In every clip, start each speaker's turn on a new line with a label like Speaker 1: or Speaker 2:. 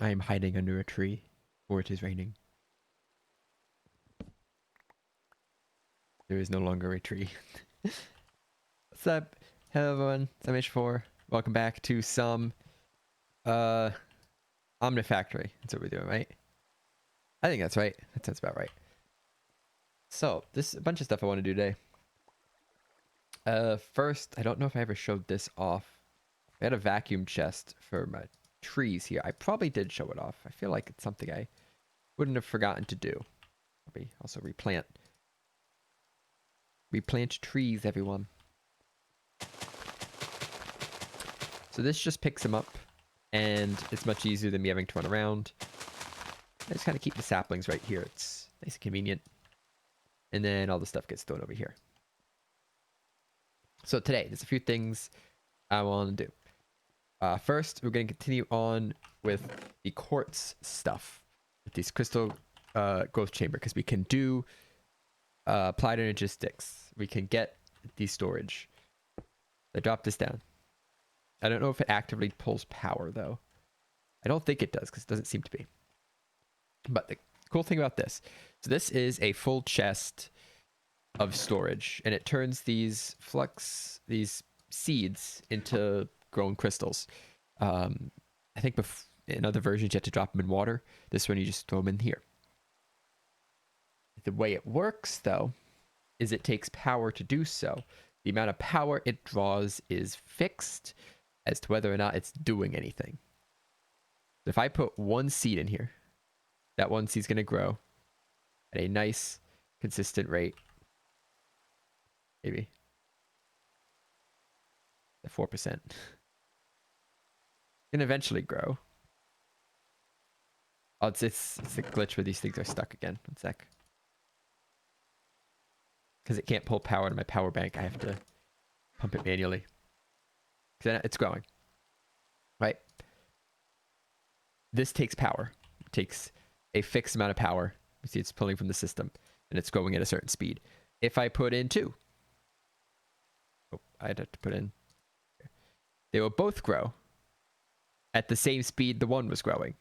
Speaker 1: I am hiding under a tree, for it is raining. There is no longer a tree. What's up? Hello everyone, it's MH4. Welcome back to some Omnifactory. That's what we're doing, right? I think that's right. That sounds about right. So, this is a bunch of stuff I want to do today. First, I don't know if I ever showed this off. I had a vacuum chest for my trees here. I probably did show it off. I feel like it's something I wouldn't have forgotten to do. Probably also replant. Replant trees, everyone. So this just picks them up, and it's much easier than me having to run around. I just kind of keep the saplings right here. It's nice and convenient. And then all the stuff gets thrown over here. So today, there's a few things I want to do. First, we're going to continue on with the quartz stuff. With these crystal growth chamber, because we can do applied logistics. We can get the storage. I drop this down. I don't know if it actively pulls power, though. I don't think it does, because it doesn't seem to be. But the cool thing about this, so this is a full chest of storage, and it turns these seeds into grown crystals. I think in other versions you have to drop them in water. This one you just throw them in here. The way it works, though, is it takes power to do so. The amount of power it draws is fixed as to whether or not it's doing anything. So if I put one seed in here, that one seed's going to grow at a nice, consistent rate. Maybe. At 4%. It's going to eventually grow. Oh, it's a glitch where these things are stuck again. One sec. Because it can't pull power to my power bank, I have to pump it manually. Because it's growing. Right? This takes power. It takes a fixed amount of power. You see it's pulling from the system. And it's growing at a certain speed. If I put in 2. Oh, I'd have to put in. They will both grow at the same speed the one was growing.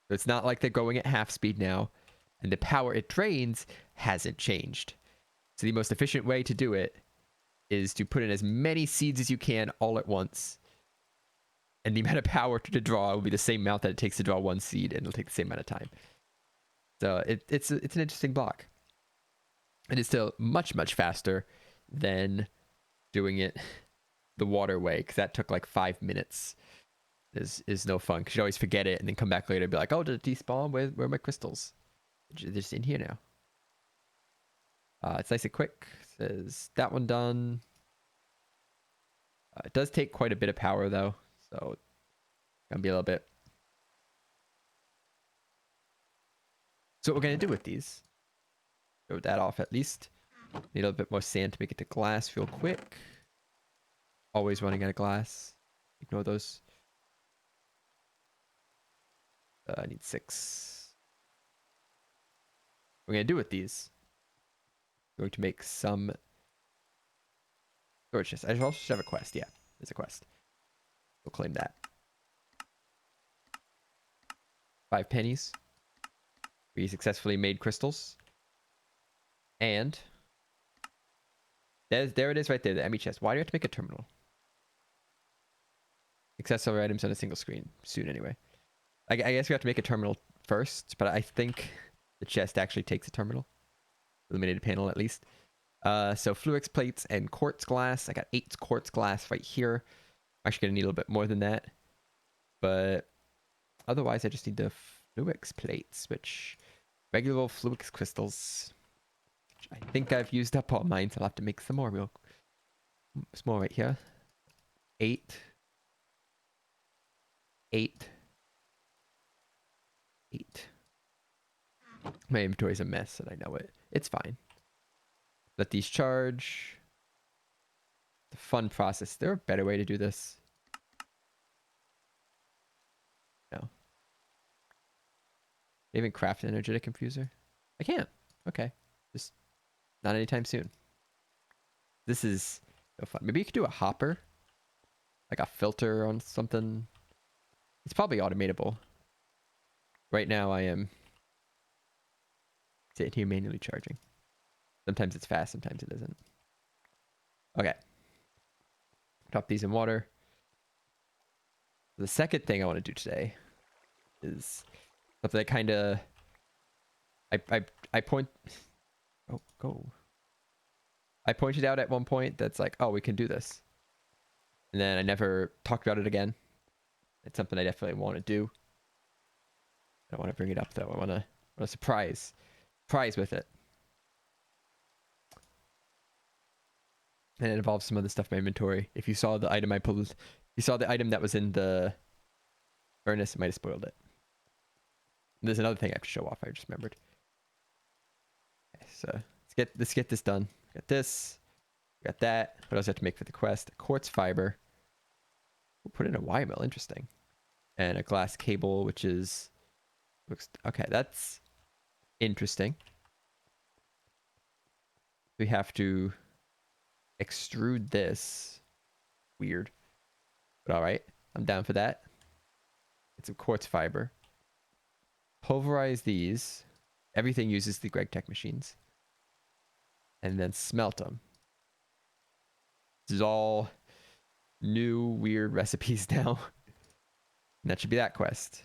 Speaker 1: So it's not like they're growing at half speed now. And the power it drains hasn't changed. So the most efficient way to do it is to put in as many seeds as you can all at once. And the amount of power to draw will be the same amount that it takes to draw one seed, and it'll take the same amount of time. So it's an interesting block. And it's still much, much faster than doing it the water way, because that took like 5 minutes. Is no fun, because you always forget it and then come back later and be like, oh, did it despawn? Where are my crystals? They're just in here now. It's nice and quick. It says that one done. It does take quite a bit of power, though, so it's gonna be a little bit. So what we're gonna do with these, show that off at least. Need a little bit more sand to make it to glass real quick. Always running out of glass. Ignore those. I need 6. What we're gonna do with these, going to make some storage chests. I also should have a quest. Yeah, there's a quest. We'll claim that. 5 pennies. We successfully made crystals. And there it is right there, the Emmy Chest. Why do you have to make a terminal? Accessible items on a single screen. Soon, anyway. I guess we have to make a terminal first, but I think the chest actually takes a terminal. Illuminated panel, at least. So Fluix plates and quartz glass. I got 8 quartz glass right here. I'm actually going to need a little bit more than that. But otherwise, I just need the Fluix plates, which regular old Fluix crystals. Which I think I've used up all mine, so I'll have to make some more real. There's more right here. 8. 8. 8. My inventory's a mess, and I know it. It's fine. Let these charge. The fun process. Is there a better way to do this? No. Even craft an energetic infuser? I can't. Okay. Just not anytime soon. This is no fun. Maybe you could do a hopper. Like a filter on something. It's probably automatable. Right now I am sitting here manually charging. Sometimes it's fast, sometimes it isn't. Okay. Drop these in water. The second thing I want to do today is something that kind of I point. Oh, go. I pointed out at one point that's like, oh, we can do this, and then I never talked about it again. It's something I definitely want to do. I don't want to bring it up though. I want to surprise with it, and it involves some other stuff in my inventory. If you saw the item I pulled, you saw the item that was in the furnace, it might have spoiled it. And there's another thing I have to show off. I just remembered. Okay, so let's get this done. Got this. Got that. What else I have to make for the quest? Quartz fiber. We'll put in a wire mill. Interesting. And a glass cable, which is looks okay. That's interesting. We have to extrude this. Weird, but all right. I'm down for that. It's a quartz fiber. Pulverize these. Everything uses the Greg Tech machines. And then smelt them. This is all new weird recipes now. And that should be that quest.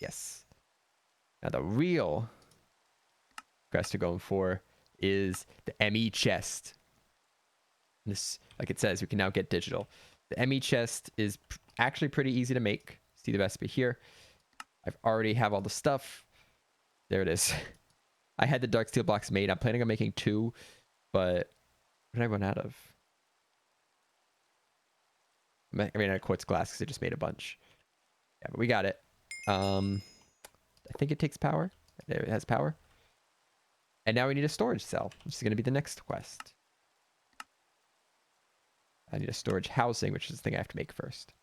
Speaker 1: Yes. Now the real quest we're going for is the Emmy Chest. This, like it says, we can now get digital. The Emmy Chest is actually pretty easy to make. See the recipe here. I've already have all the stuff. There it is. I had the dark steel blocks made. I'm planning on making 2, but what did I run out of? I ran out of quartz glass because I just made a bunch. Yeah, but we got it. I think it takes power. There, it has power. And now we need a storage cell, which is going to be the next quest. I need a storage housing, which is the thing I have to make first.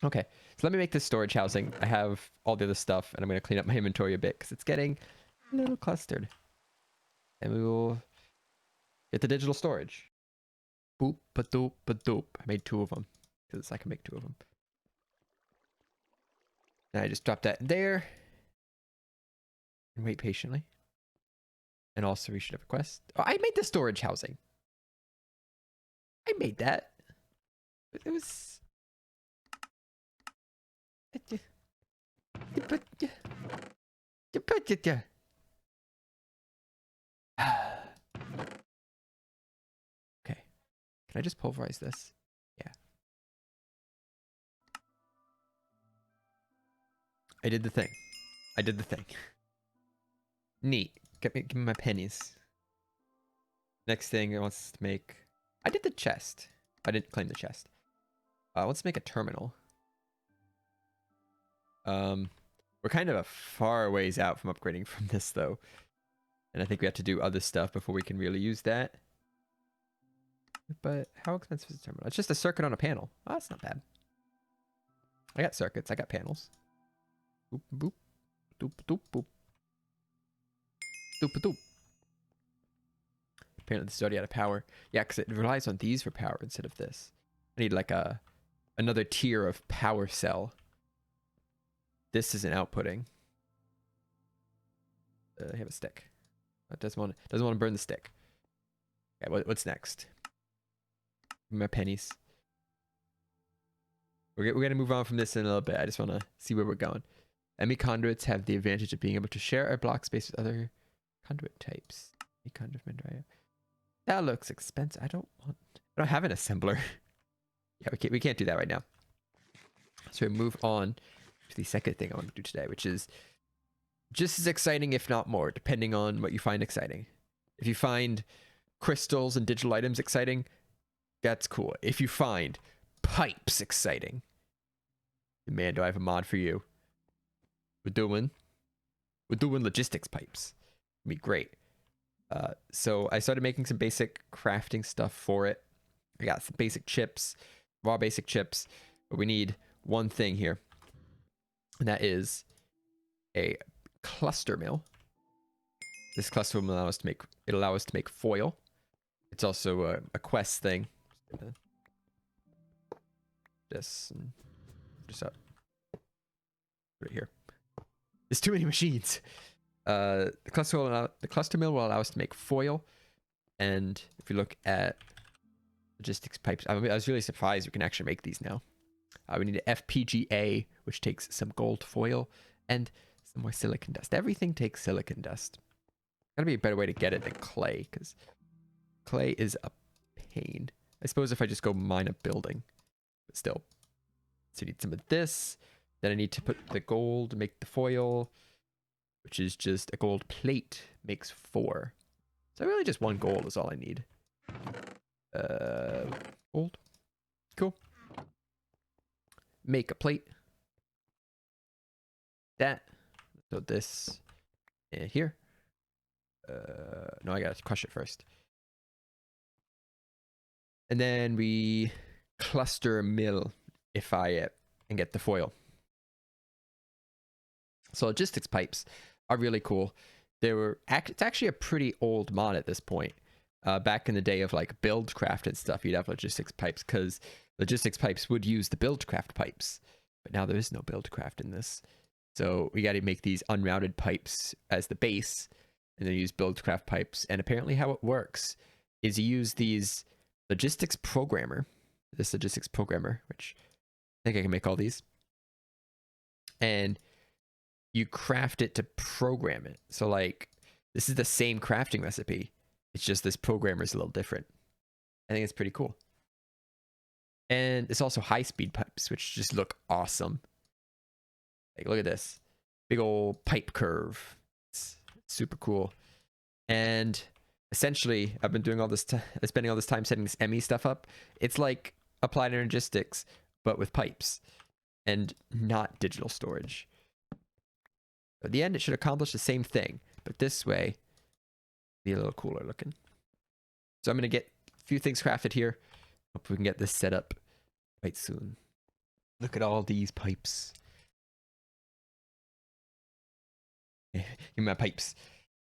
Speaker 1: Okay, so let me make this storage housing. I have all the other stuff, and I'm going to clean up my inventory a bit because it's getting a little clustered. And we will get the digital storage. Boop, ba-doop, ba-doop. I made 2 of them because I can make 2 of them. And I just drop that there and wait patiently. And also we should have a quest. Oh, I made the storage housing. I made that. It was... Okay. Can I just pulverize this? Yeah. I did the thing. I did the thing. Neat. Give me my pennies. Next thing I want to make... I did the chest. I didn't claim the chest. Let's make a terminal. We're kind of a far ways out from upgrading from this, though. And I think we have to do other stuff before we can really use that. But how expensive is a terminal? It's just a circuit on a panel. Oh, that's not bad. I got circuits. I got panels. Boop, boop. Doop, doop, boop. Doop, doop. Apparently this is already out of power. Yeah, because it relies on these for power instead of this. I need like another tier of power cell. This isn't outputting. I have a stick. It doesn't want to burn the stick. Okay, what's next? My pennies. We're gonna move on from this in a little bit. I just want to see where we're going. Emmy conduits have the advantage of being able to share our block space with other conduit types. That looks expensive. I don't have an assembler. Yeah, we can't do that right now. So we move on to the second thing I want to do today, which is just as exciting, if not more, depending on what you find exciting. If you find crystals and digital items exciting, that's cool. If you find pipes exciting, man, do I have a mod for you. We're doing logistics pipes. It'd be great. So I started making some basic crafting stuff for it. I got some basic chips, raw basic chips, but we need one thing here, and that is a cluster mill. This cluster will allow us to make foil. It's also a quest thing. This and just up. Right here. There's too many machines. The cluster mill will allow us to make foil. And if you look at logistics pipes, I was really surprised we can actually make these now. We need an FPGA, which takes some gold foil and some more silicon dust. Everything takes silicon dust. Gotta be a better way to get it than clay, because clay is a pain. I suppose if I just go mine a building, but still. So I need some of this. Then I need to put the gold to make the foil, which is just a gold plate makes 4. So really just 1 gold is all I need. Gold. Cool. Make a plate. That. So this here. No, I gotta crush it first. And then we cluster mill and get the foil. So logistics pipes are really cool. It's actually a pretty old mod at this point. Back in the day of like buildcraft and stuff, you'd have logistics pipes because logistics pipes would use the buildcraft pipes. But now there is no buildcraft in this. So we got to make these unrouted pipes as the base and then use buildcraft pipes. And apparently how it works is you use this logistics programmer, which I think I can make all these. And you craft it to program it. So like, this is the same crafting recipe. It's just this programmer is a little different. I think it's pretty cool. And it's also high-speed pipes, which just look awesome. Like, look at this. Big old pipe curve. It's super cool. And essentially, I've been doing all this spending all this time setting this Emmy stuff up. It's like applied energistics, but with pipes. And not digital storage. At the end, it should accomplish the same thing. But this way, be a little cooler looking. So I'm going to get a few things crafted here. Hope we can get this set up quite soon. Look at all these pipes. Give me my pipes.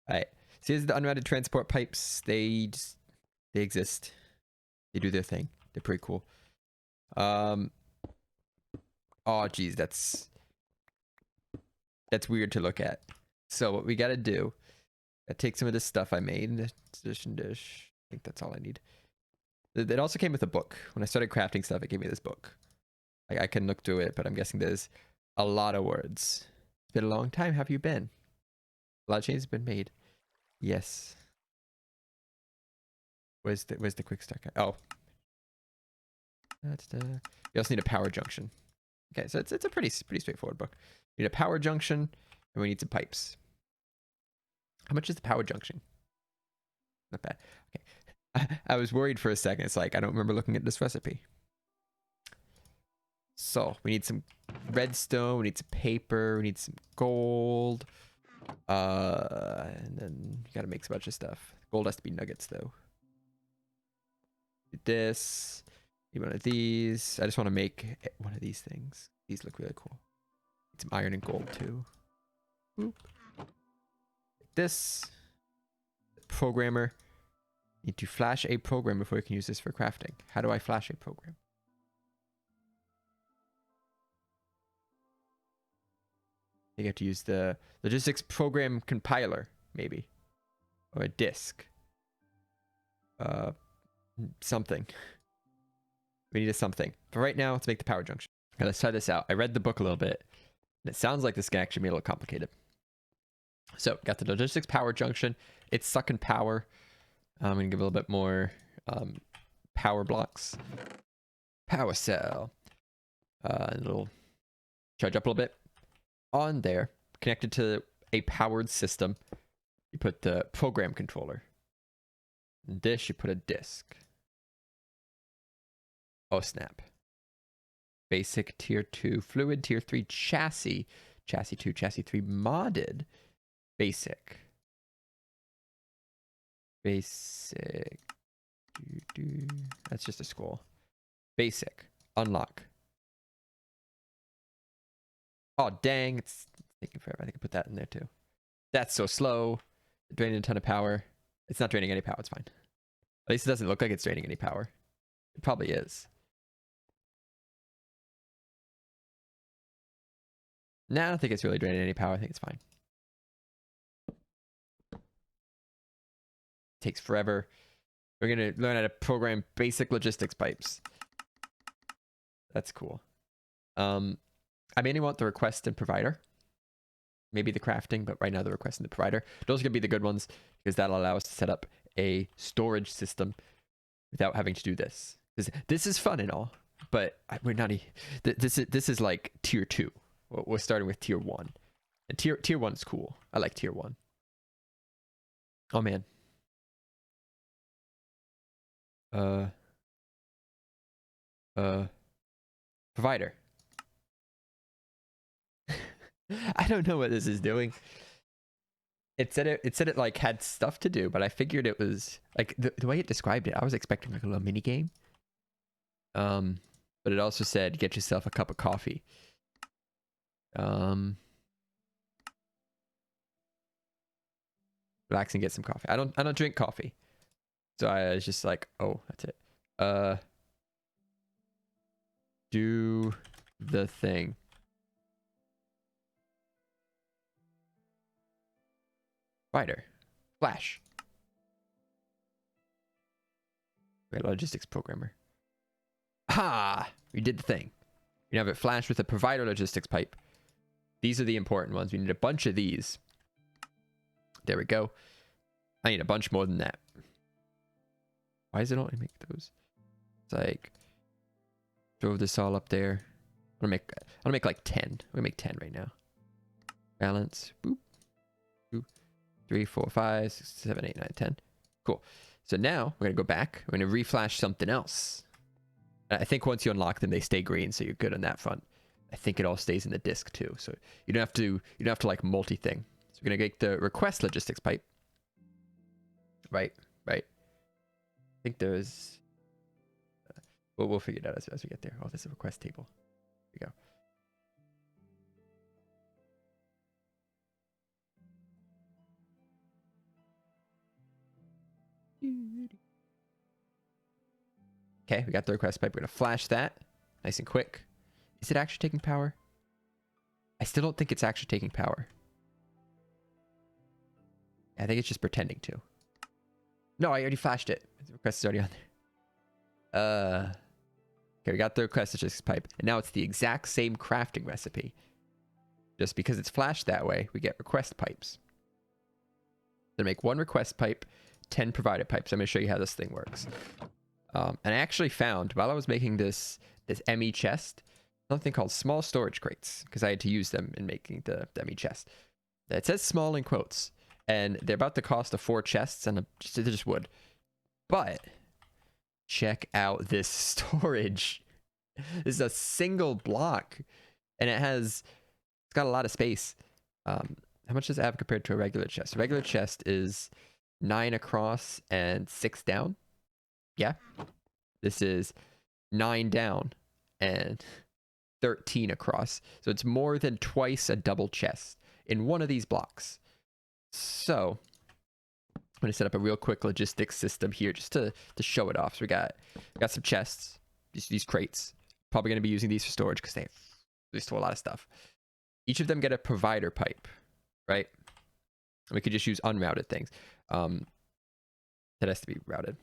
Speaker 1: Alright. So here's the unrouted transport pipes. They exist. They do their thing. They're pretty cool. Oh geez, that's weird to look at. So what we gotta do, I take some of this stuff I made in the position dish. I think that's all I need. It also came with a book. When I started crafting stuff, it gave me this book. I can look through it, but I'm guessing there's a lot of words. It's been a long time. Have you been? A lot of changes have been made. Yes. Where's the quick start guy? Oh. That's the. You also need a power junction. Okay, so it's a pretty straightforward book. We need a power junction, and we need some pipes. How much is the power junction? Not bad. Okay. I was worried for a second. It's like, I don't remember looking at this recipe. So, we need some redstone, we need some paper, we need some gold. And then you gotta make a bunch of stuff. Gold has to be nuggets, though. Do this. Need one of these. I just want to make one of these things. These look really cool. Need some iron and gold, too. Boop. This programmer. Need to flash a program before you can use this for crafting. How do I flash a program? You have to use the logistics program compiler, maybe, or a disk. Something. We need a something. But right now, let's make the power junction. Okay, let's try this out. I read the book a little bit, and it sounds like this can actually be a little complicated. So, got the logistics power junction. It's sucking power. I'm going to give a little bit more power blocks. Power cell. And it'll charge up a little bit. On there, connected to a powered system, you put the program controller. In this, you put a disk. Oh, snap. Basic tier 2, fluid tier 3 chassis. Chassis 2, chassis 3 modded. Basic. Basic. That's just a scroll. Basic. Unlock. Oh, dang. It's taking forever. I think I put that in there too. That's so slow. Draining a ton of power. It's not draining any power. It's fine. At least it doesn't look like it's draining any power. It probably is. Nah, I don't think it's really draining any power. I think it's fine. Takes forever. We're gonna learn how to program basic logistics pipes. That's cool. I mainly want the request and provider. Maybe the crafting, but right now the request and the provider. Those are gonna be the good ones because that'll allow us to set up a storage system without having to do this. This is fun and all, but we're not. This is like tier 2. We're starting with tier 1, and tier 1 is cool. I like tier 1. Oh man. Provider. I don't know what this is doing. It said it like had stuff to do, but I figured it was like the way it described it, I was expecting like a little mini game. But it also said get yourself a cup of coffee. Relax and get some coffee. I don't drink coffee. So I was just like, oh, that's it. Do the thing. Spider. Flash. We're a logistics programmer. Ha! We did the thing. We have it flash with a provider logistics pipe. These are the important ones. We need a bunch of these. There we go. I need a bunch more than that. Why does it only make those? It's like throw this all up there. I'll make like 10. I'm gonna make 10 right now. Balance. Boop. 2, 3, 4, 5, 6, 7, 8, 9, 10. Cool. So now we're gonna go back. We're gonna reflash something else. I think once you unlock them, they stay green, so you're good on that front. I think it all stays in the disk too, so you don't have to like multi-thing. So we're gonna get the request logistics pipe. Right. I think there's. We'll figure it out as we get there. Oh, there's a request table. Here we go. Okay, we got the request pipe. We're gonna flash that. Nice and quick. Is it actually taking power? I still don't think it's actually taking power. I think it's just pretending to. No, I already flashed it. The request is already on there. Okay, we got the request logistics pipe. And now it's the exact same crafting recipe. Just because it's flashed that way, we get request pipes. Then make 1 request pipe, 10 provided pipes. I'm gonna show you how this thing works. And I actually found, while I was making this Emmy Chest, something called small storage crates, because I had to use them in making the Emmy Chest. It says small in quotes, and they're about the cost of 4 chests, and they're just wood. But check out this storage. This is a single block, and it's got a lot of space. How much does it have compared to a regular chest? A regular chest is 9 across and 6 down. Yeah. This is 9 down and 13 across. So it's more than twice a double chest in one of these blocks. So I'm going to set up a real quick logistics system here just to show it off. So we got some chests, these crates. Probably going to be using these for storage because they store a lot of stuff. Each of them get a provider pipe, right? And we could just use unrouted things. That has to be routed.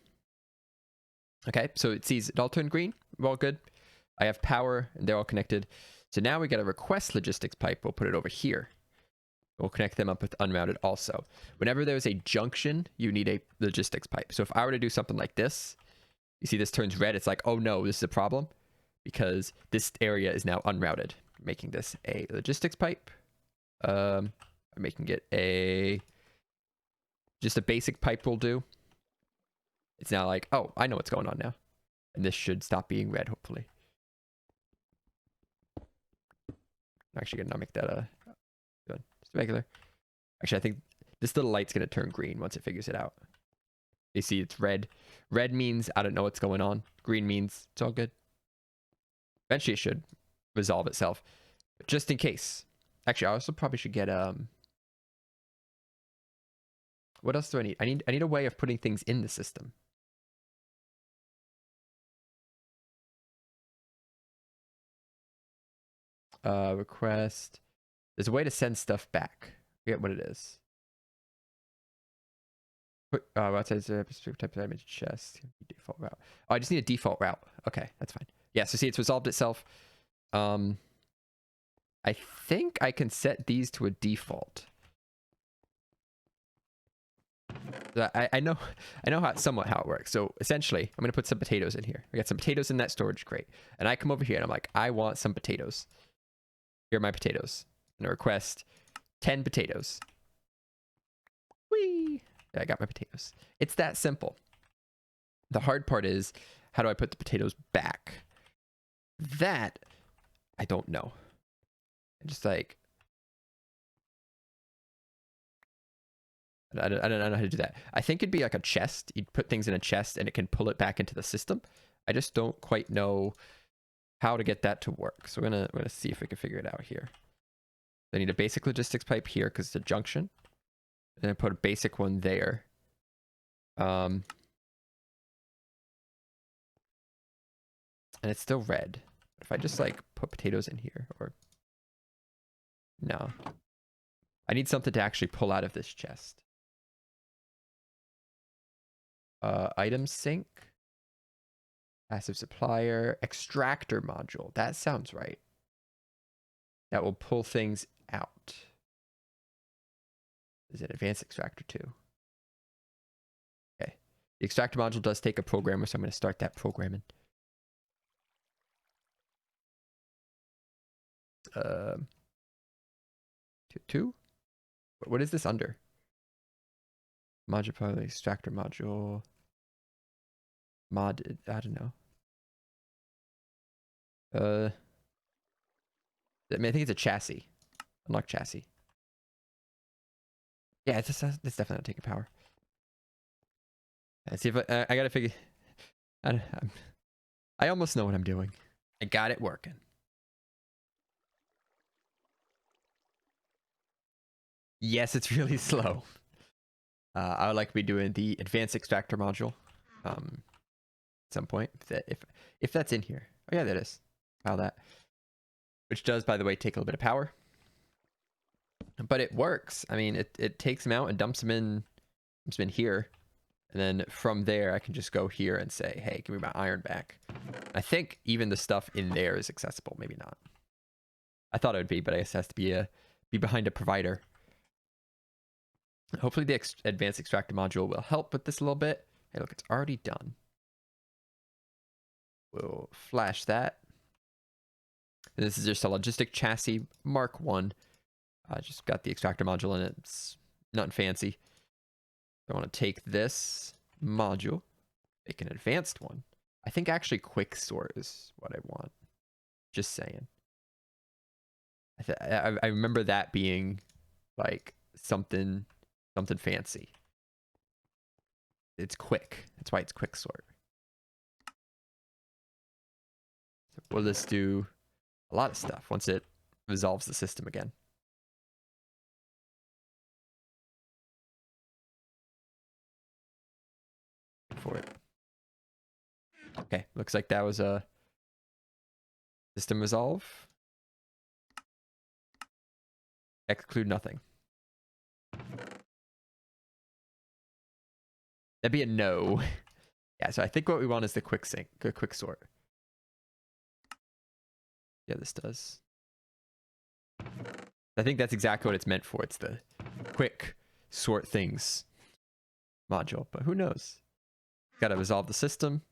Speaker 1: Okay, so it sees it all turn green. We're all good. I have power, and they're all connected. So now we got a request logistics pipe. We'll put it over here. We'll connect them up with unrouted also. Whenever there's a junction, you need a logistics pipe. So if I were to do something like this, you see this turns red. It's like, oh no, this is a problem because this area is now unrouted. Making this a logistics pipe. I'm making it just a basic pipe will do. It's now like, oh, I know what's going on now. And this should stop being red, hopefully. I'm actually going to make that good. Just regular. Actually, I think this little light's going to turn green once it figures it out. You see it's red. Red means I don't know what's going on. Green means it's all good. Eventually it should resolve itself. But just in case. Actually, I also probably should get what else do I need? I need a way of putting things in the system. Request. There's a way to send stuff back. I forget what it is. Outside the specific type of Emmy Chest. Default route. Oh, I just need a default route. Okay, that's fine. Yeah, so see, it's resolved itself. I think I can set these to a default. I know somewhat how it works. So essentially, I'm gonna put some potatoes in here. I got some potatoes in that storage crate, and I come over here and I'm like, I want some potatoes. Here are my potatoes. And I request 10 potatoes. Whee! I got my potatoes. It's that simple. The hard part is, how do I put the potatoes back? That I don't know. I'm just like, I don't know how to do that. I think it'd be like a chest. You'd put things in a chest and it can pull it back into the system. I just don't quite know how to get that to work. So we're gonna see if we can figure it out here. I need a basic logistics pipe here because it's a junction. And I put a basic one there. And it's still red. If I just like put potatoes in here, or no, I need something to actually pull out of this chest. Item sync, passive supplier, extractor module. That sounds right. That will pull things out. Is it advanced extractor too? Okay. The extractor module does take a programmer, so I'm going to start that programming. Two? What is this under? Module probably extractor module. Mod, I don't know. I mean, I think it's a chassis. Unlock chassis. Yeah, it's definitely not taking power. Let's see if I gotta figure. I almost know what I'm doing. I got it working. Yes, it's really slow. I would like to be doing the advanced extractor module. At some point, if that's in here. Oh yeah, that is. File that. Which does, by the way, take a little bit of power. But it works. I mean, it takes them out and dumps them in here. And then from there, I can just go here and say, hey, give me my iron back. I think even the stuff in there is accessible. Maybe not. I thought it would be, but I guess it has to be behind a provider. Hopefully the advanced extractor module will help with this a little bit. Hey, look, it's already done. We'll flash that. And this is just a logistic chassis Mark 1. I just got the extractor module in it. It's nothing fancy. I want to take this module, make an advanced one. I think actually quick sort is what I want. Just saying. I remember that being like something fancy. It's quick. That's why it's quick sort. So will this do a lot of stuff once it resolves the system again? For it. Okay, looks like that was a system resolve. Exclude nothing. That'd be a no. Yeah, so I think what we want is the quick sync, quick sort. Yeah, this does. I think that's exactly what it's meant for. It's the quick sort things module, but who knows? Got to resolve the system.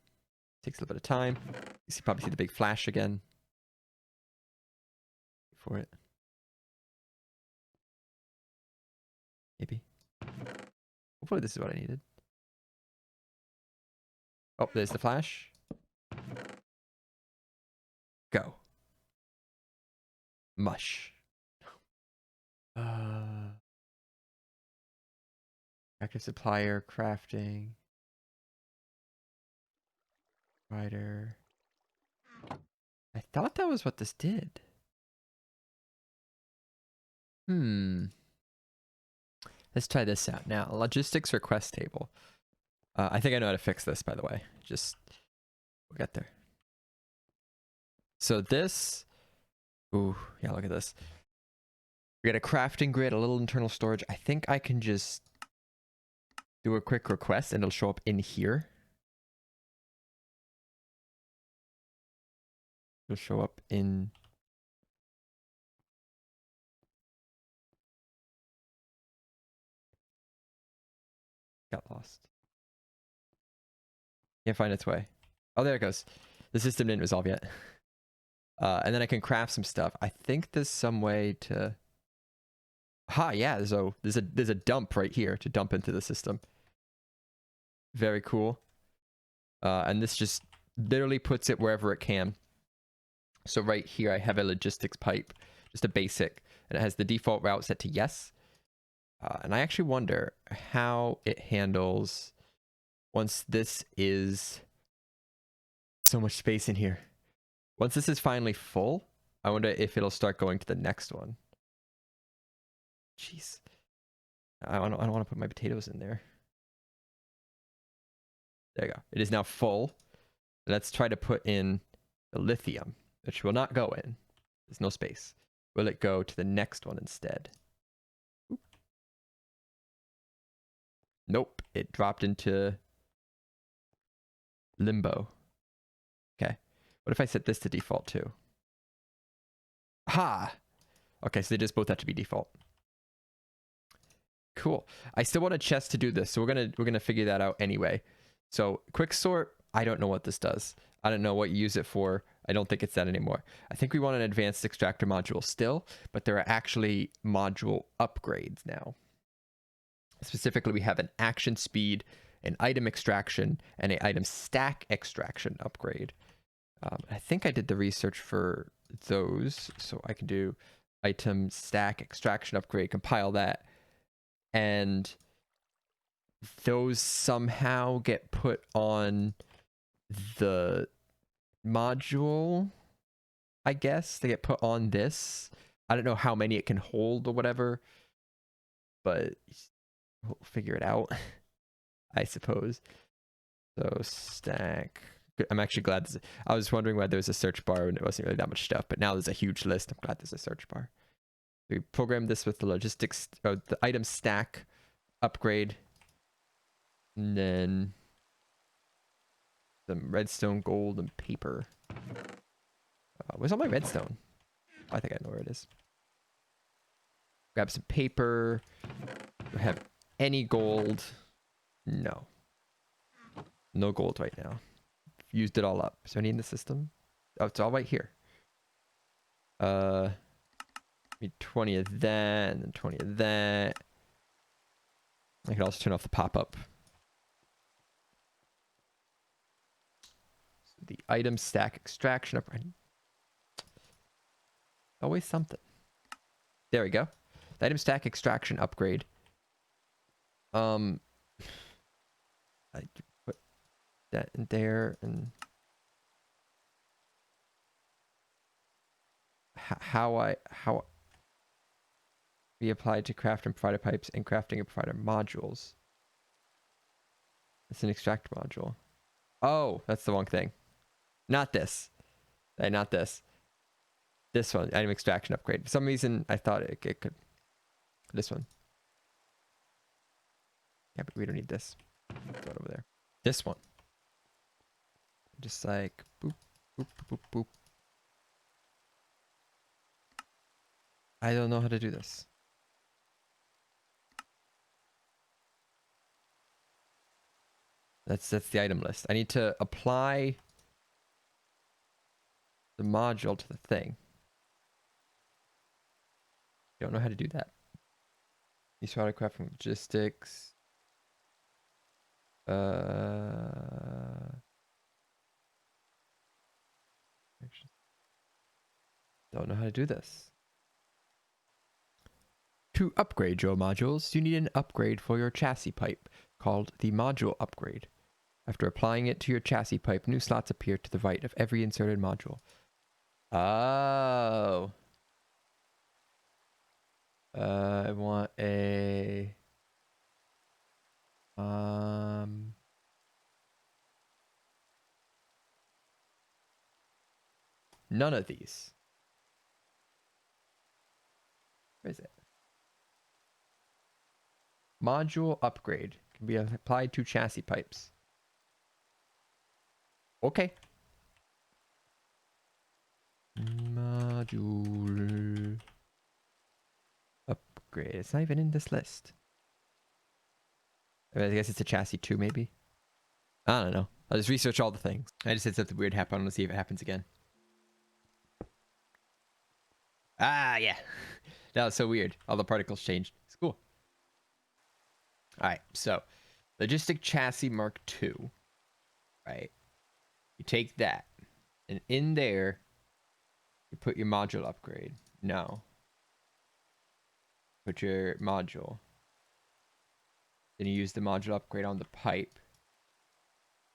Speaker 1: Takes a little bit of time. You probably see the big flash again. For it. Maybe. Hopefully this is what I needed. Oh, there's the flash. Go. Mush. Active supplier, crafting. Writer. I thought that was what this did. Let's try this out. Now, logistics request table. I think I know how to fix this, by the way. Just, we'll get there. So this, ooh, yeah, look at this. We got a crafting grid, a little internal storage. I think I can just do a quick request and it'll show up in here. It'll show up in... Got lost. Can't find its way. Oh, there it goes. The system didn't resolve yet. And then I can craft some stuff. I think there's some way to... Yeah, there's a dump right here to dump into the system. Very cool. And this just literally puts it wherever it can. So right here I have a logistics pipe, just a basic, and it has the default route set to yes. And I actually wonder how it handles once this is so much space in here. Once this is finally full, I wonder if it'll start going to the next one. Jeez. I don't want to put my potatoes in there. There you go. It is now full. Let's try to put in the lithium, which will not go in. There's no space. Will it go to the next one instead? Oop. Nope. It dropped into limbo. Okay. What if I set this to default too? Ha! Okay, so they just both have to be default. Cool. I still want a chest to do this, so we're gonna figure that out anyway. So quick sort, I don't know what this does. I don't know what you use it for. I don't think it's that anymore. I think we want an advanced extractor module still, but there are actually module upgrades now. Specifically, we have an action speed, an item extraction, and an item stack extraction upgrade. I think I did the research for those, so I can do item stack extraction upgrade, compile that, and those somehow get put on the module, I guess. They get put on this. I don't know how many it can hold or whatever, but we'll figure it out, I suppose. So stack. I'm actually glad I was wondering why there's a search bar and it wasn't really that much stuff, but now there's a huge list. I'm glad there's a search bar. We programmed this with the logistics, the item stack upgrade, and then some redstone, gold, and paper. Where's all my redstone? I think I know where it is. Grab some paper. Do I have any gold? No. No gold right now. Used it all up. Is there any in the system? Oh, it's all right here. Need 20 of that, and then 20 of that. I can also turn off the pop-up. So the item stack extraction upgrade. Always something. There we go. The item stack extraction upgrade. I put that in there, and how be applied to craft and provider pipes and crafting and provider modules. It's an extract module. Oh, that's the wrong thing. Not this. Not this. This one, item extraction upgrade. For some reason, I thought it could. This one. Yeah, but we don't need this. Throw it over there. This one. Just like boop, boop, boop, boop. I don't know how to do this. That's the item list. I need to apply the module to the thing. Don't know how to do that. You saw how to craft from logistics. Don't know how to do this. To upgrade your modules, you need an upgrade for your chassis pipe called the module upgrade. After applying it to your chassis pipe, new slots appear to the right of every inserted module. Oh. I want a... None of these. Where is it? Module upgrade can be applied to chassis pipes. Okay. Module upgrade. It's not even in this list. I guess it's a chassis too, maybe. I don't know. I'll just research all the things. I just had something weird happen. I want to see if it happens again. Ah, yeah. That was so weird. All the particles changed. It's cool. All right. So, Logistic Chassis Mark II. Right. You take that. And in there, you put your module upgrade. No. Put your module. Then you use the module upgrade on the pipe.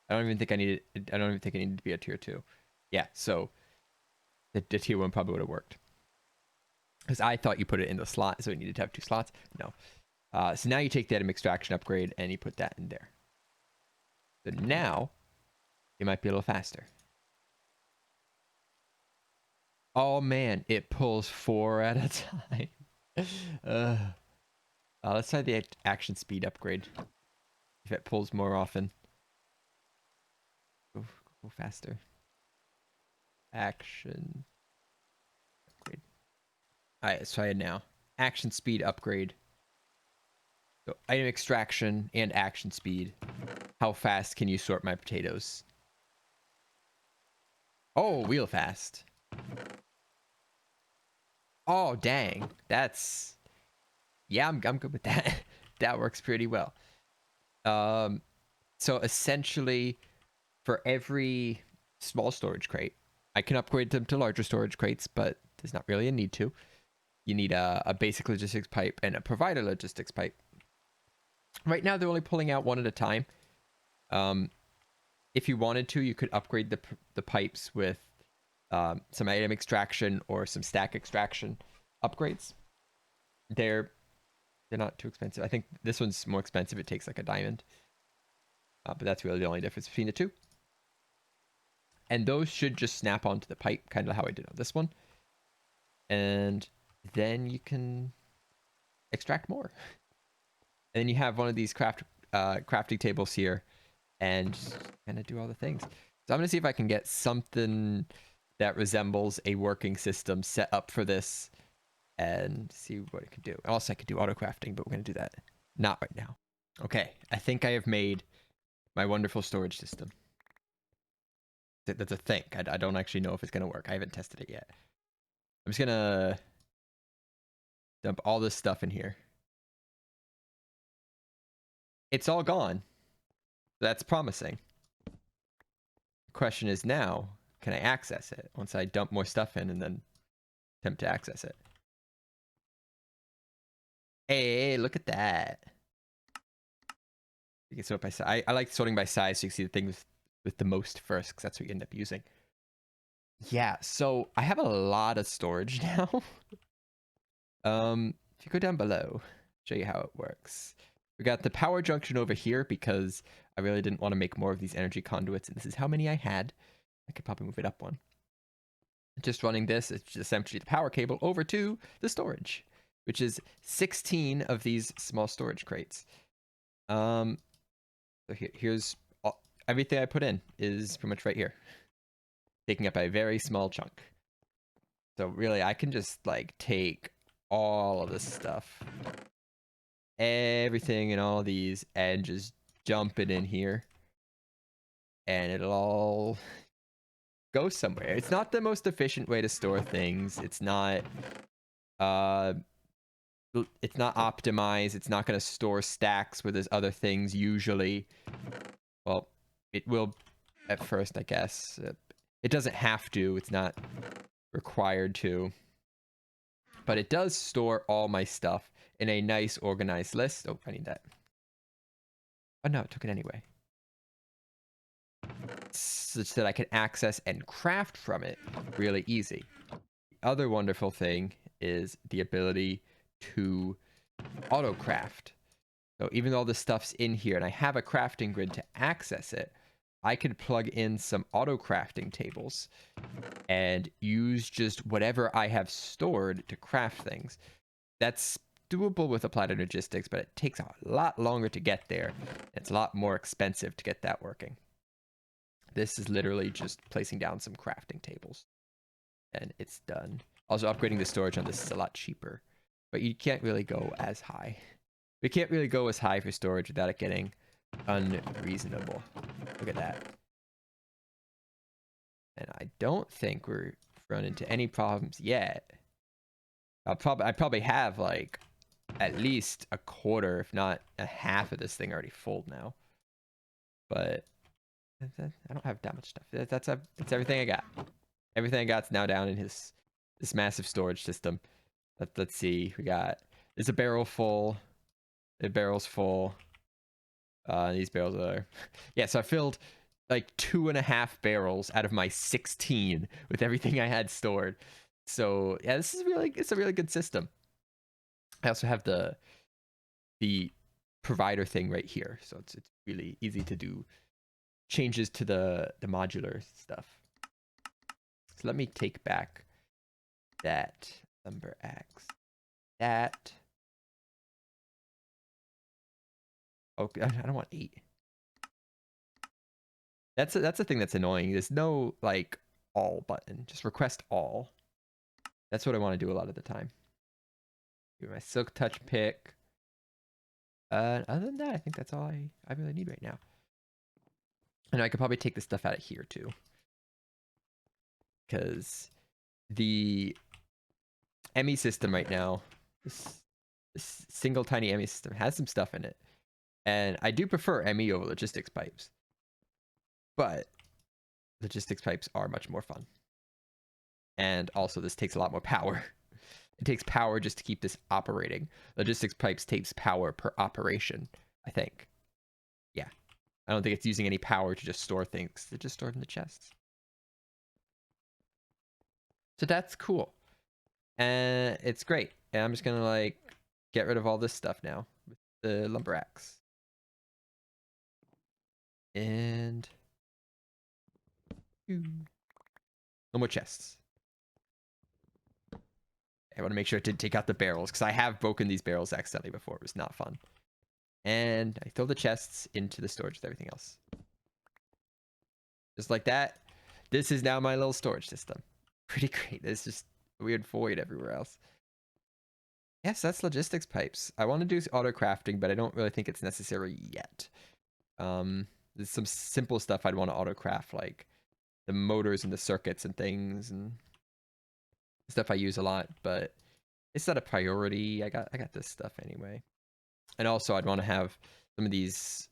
Speaker 1: I don't even think I needed it. I don't even think it needed to be a tier 2. Yeah, so the tier 1 probably would have worked. Because I thought you put it in the slot, so it needed to have 2 slots. No. So now you take the item extraction upgrade and you put that in there. So now it might be a little faster. Oh man, it pulls 4 at a time. Let's try the action speed upgrade. If it pulls more often. Go faster. Action upgrade. Alright, let's try it now. Action speed upgrade. So item extraction and action speed. How fast can you sort my potatoes? Oh, real fast. Oh, dang. That's... Yeah, I'm good with that. That works pretty well. So essentially, for every small storage crate, I can upgrade them to larger storage crates, but there's not really a need to. You need a basic logistics pipe and a provider logistics pipe. Right now, they're only pulling out 1 at a time. If you wanted to, you could upgrade the pipes with some item extraction or some stack extraction upgrades. They're not too expensive. I think this one's more expensive. It takes like a diamond. But that's really the only difference between the two. And those should just snap onto the pipe, kind of how I did on this one. And then you can extract more. And then you have one of these crafting tables here and kind of do all the things. So I'm going to see if I can get something that resembles a working system set up for this and see what it could do. Also, I could do auto crafting, but we're going to do that not right now. Okay, I think I have made my wonderful storage system. That's a thing. I don't actually know if it's going to work. I haven't tested it yet. I'm just going to dump all this stuff in here. It's all gone. That's promising. The question is now, can I access it once I dump more stuff in and then attempt to access it? Hey, look at that. You can sort by size. I like sorting by size so you can see the things with the most first, because that's what you end up using. Yeah, so I have a lot of storage now. If you go down below, show you how it works. We got the power junction over here because I really didn't want to make more of these energy conduits, and this is how many I had. I could probably move it up one. Just running this, it's just essentially the power cable over to the storage, which is 16 of these small storage crates. So here's everything I put in is pretty much right here, taking up a very small chunk. So really, I can just like take all of this stuff, everything in all these, and just dump it in here, and it'll all go somewhere. It's not the most efficient way to store things. It's not optimized. It's not going to store stacks where there's other things usually. Well, it will at first, I guess. It doesn't have to. It's not required to. But it does store all my stuff in a nice organized list. Oh, I need that. Oh no, it took it anyway. Such that I can access and craft from it really easy. The other wonderful thing is the ability to auto craft. So even though all this stuff's in here and I have a crafting grid to access it, I could plug in some auto crafting tables and use just whatever I have stored to craft things. That's doable with applied logistics, but it takes a lot longer to get there. It's a lot more expensive to get that working. This is literally just placing down some crafting tables, and it's done. Also, upgrading the storage on this is a lot cheaper, but you can't really go as high. We can't really go as high for storage without it getting unreasonable. Look at that. And I don't think we're run into any problems yet. I probably have like at least a quarter, if not a half of this thing already full now. But I don't have that much stuff. That's everything I got. Everything I got's now down in this massive storage system. Let's see. There's a barrel full. The barrel's full. These barrels are yeah. So I filled like 2.5 barrels out of my 16 with everything I had stored. So yeah, it's a really good system. I also have the provider thing right here, so it's really easy to do changes to the modular stuff. So let me take back that lumber axe. That. Okay, I don't want 8. That's a thing that's annoying. There's no like all button. Just request all. That's what I want to do a lot of the time. Give my silk touch pick. Other than that, I think that's all I really need right now. And I could probably take this stuff out of here too, because the Emmy system right now, this single tiny Emmy system has some stuff in it, and I do prefer Emmy over logistics pipes, but logistics pipes are much more fun. And also, this takes a lot more power. It takes power just to keep this operating. Logistics pipes takes power per operation, I think. Yeah. I don't think it's using any power to just store things. They're just stored in the chests. So that's cool. And it's great. And I'm just going to like get rid of all this stuff now with the lumber axe. And no more chests. I want to make sure I did take out the barrels, because I have broken these barrels accidentally before. It was not fun. And I throw the chests into the storage with everything else. Just like that. This is now my little storage system. Pretty great. There's just a weird void everywhere else. Yes, that's logistics pipes. I want to do auto crafting, but I don't really think it's necessary yet. There's some simple stuff I'd want to auto craft, like the motors and the circuits and things and stuff I use a lot, but it's not a priority. I got this stuff anyway. And also I'd want to have some of these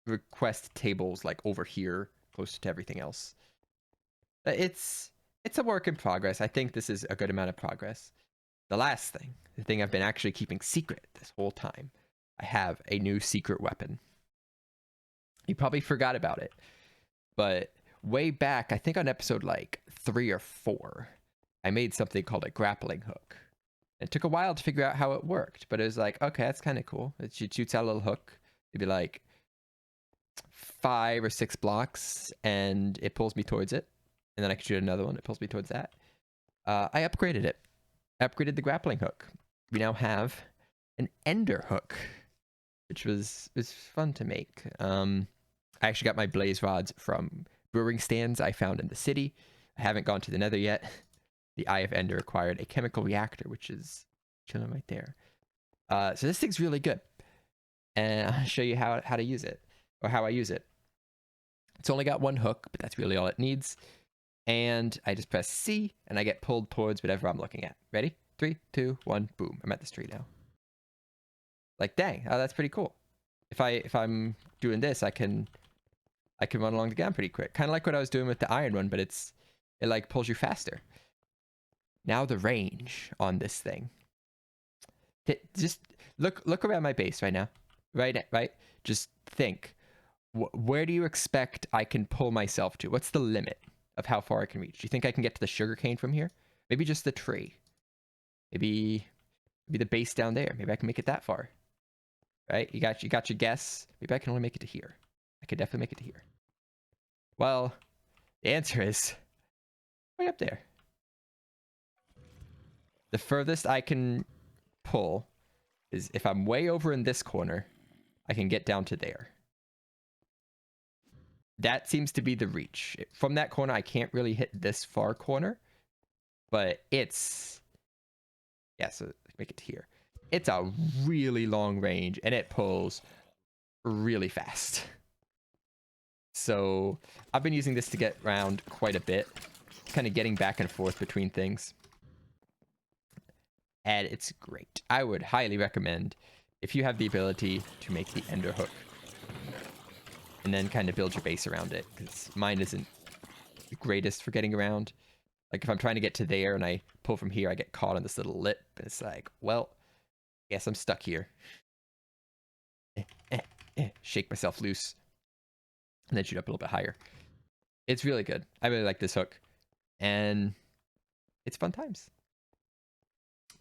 Speaker 1: request tables like over here closer to everything else. It's a work in progress. I think this is a good amount of progress. The last thing, the thing I've been actually keeping secret this whole time, I have a new secret weapon. You probably forgot about it, but way back, I think on episode like 3 or 4, I made something called a grappling hook. It took a while to figure out how it worked, but it was like, okay, that's kind of cool. It shoots out a little hook. It'd be like 5 or 6 blocks, and it pulls me towards it. And then I can shoot another one. It pulls me towards that. I upgraded it. I upgraded the grappling hook. We now have an ender hook, which was fun to make. I actually got my blaze rods from brewing stands I found in the city. I haven't gone to the nether yet. The Eye of Ender acquired a chemical reactor, which is chilling right there. So this thing's really good. And I'll show you how to use it, or how I use it. It's only got 1 hook, but that's really all it needs. And I just press C, and I get pulled towards whatever I'm looking at. Ready? 3, 2, 1, boom. I'm at this tree now. Like, dang, oh, that's pretty cool. If I'm doing this, I can run along the ground pretty quick. Kind of like what I was doing with the iron one, but it like pulls you faster. Now the range on this thing. Just look around my base right now. Right? Just think. Where do you expect I can pull myself to? What's the limit of how far I can reach? Do you think I can get to the sugarcane from here? Maybe just the tree. Maybe the base down there. Maybe I can make it that far. Right? You got your guess. Maybe I can only make it to here. I could definitely make it to here. Well, the answer is way up there. The furthest I can pull is if I'm way over in this corner, I can get down to there. That seems to be the reach. From that corner, I can't really hit this far corner, but it's, yeah, so make it to here. It's a really long range and it pulls really fast. So I've been using this to get around quite a bit, kind of getting back and forth between things. And it's great. I would highly recommend if you have the ability to make the ender hook and then kind of build your base around it, because mine isn't the greatest for getting around. Like if I'm trying to get to there and I pull from here, I get caught on this little lip. And it's like, well, guess I'm stuck here. Shake myself loose and then shoot up a little bit higher. It's really good. I really like this hook and it's fun times.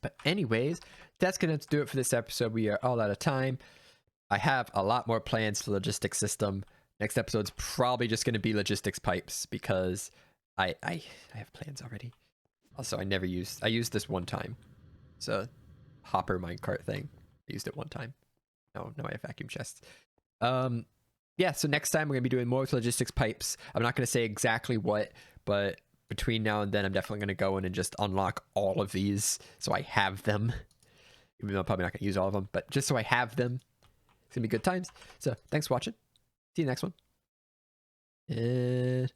Speaker 1: But anyways, that's going to do it for this episode. We are all out of time. I have a lot more plans for the logistics system. Next episode's probably just going to be logistics pipes because I have plans already. Also, I used this one time. It's a hopper minecart thing. I used it one time. No, I have vacuum chests. Yeah, so next time we're going to be doing more with logistics pipes. I'm not going to say exactly what, but between now and then, I'm definitely going to go in and just unlock all of these so I have them. Even though I'm probably not going to use all of them, but just so I have them. It's going to be good times. So thanks for watching. See you next one. And